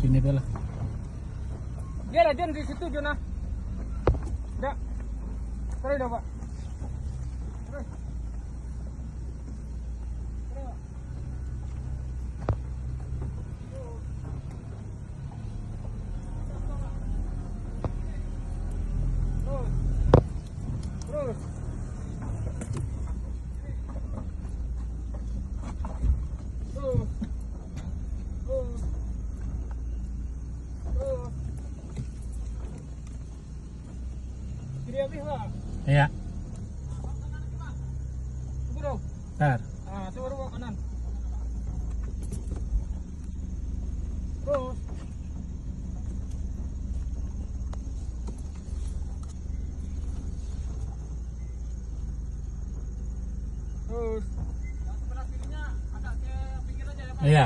Sini dulu lah. Dia lah Jon di situ Jon ah. Dak. Terus dah Pak. Terus. Terus. Terus. Kiri habis Pak. Iya. Tunggu dong. Ntar. Ah, coba dulu kanan. Terus. Terus. Yang sebelah kirinya agak ke pinggir aja ya Pak. Iya.